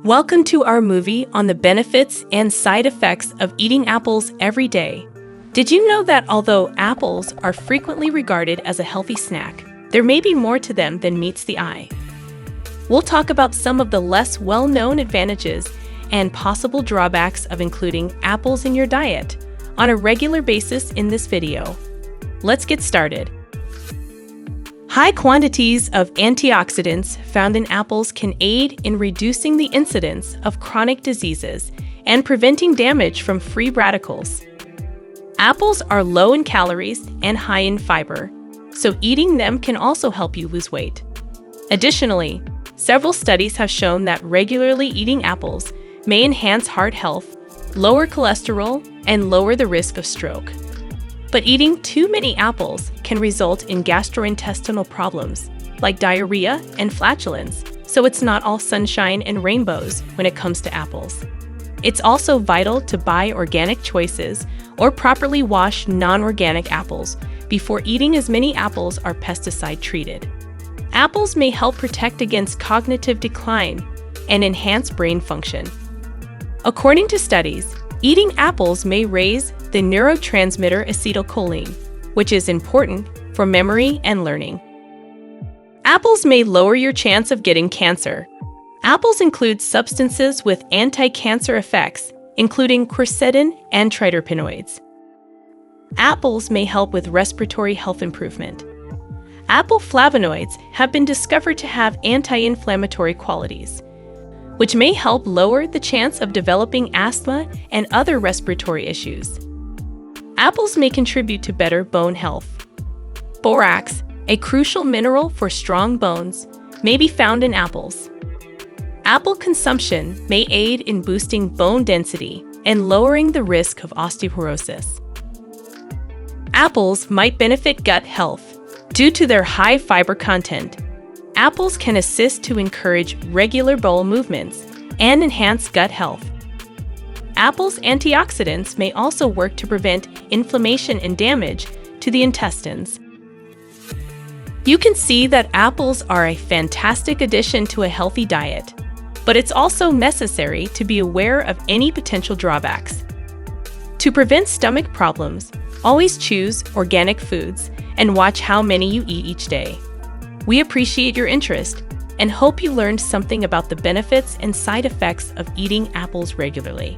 Welcome to our movie on the benefits and side effects of eating apples every day. Did you know that although apples are frequently regarded as a healthy snack, there may be more to them than meets the eye? We'll talk about some of the less well-known advantages and possible drawbacks of including apples in your diet on a regular basis in this video. Let's get started. High quantities of antioxidants found in apples can aid in reducing the incidence of chronic diseases and preventing damage from free radicals. Apples are low in calories and high in fiber, so eating them can also help you lose weight. Additionally, several studies have shown that regularly eating apples may enhance heart health, lower cholesterol, and lower the risk of stroke. But eating too many apples can result in gastrointestinal problems like diarrhea and flatulence, so it's not all sunshine and rainbows when it comes to apples. It's also vital to buy organic choices or properly wash non-organic apples before eating, as many apples are pesticide treated. Apples may help protect against cognitive decline and enhance brain function. According to studies, eating apples may raise the neurotransmitter acetylcholine, which is important for memory and learning. Apples may lower your chance of getting cancer. Apples include substances with anti-cancer effects, including quercetin and triterpenoids. Apples may help with respiratory health improvement. Apple flavonoids have been discovered to have anti-inflammatory qualities, which may help lower the chance of developing asthma and other respiratory issues. Apples may contribute to better bone health. Borax, a crucial mineral for strong bones, may be found in apples. Apple consumption may aid in boosting bone density and lowering the risk of osteoporosis. Apples might benefit gut health due to their high fiber content. Apples can assist to encourage regular bowel movements and enhance gut health. Apples' antioxidants may also work to prevent inflammation and damage to the intestines. You can see that apples are a fantastic addition to a healthy diet, but it's also necessary to be aware of any potential drawbacks. To prevent stomach problems, always choose organic foods and watch how many you eat each day. We appreciate your interest and hope you learned something about the benefits and side effects of eating apples regularly.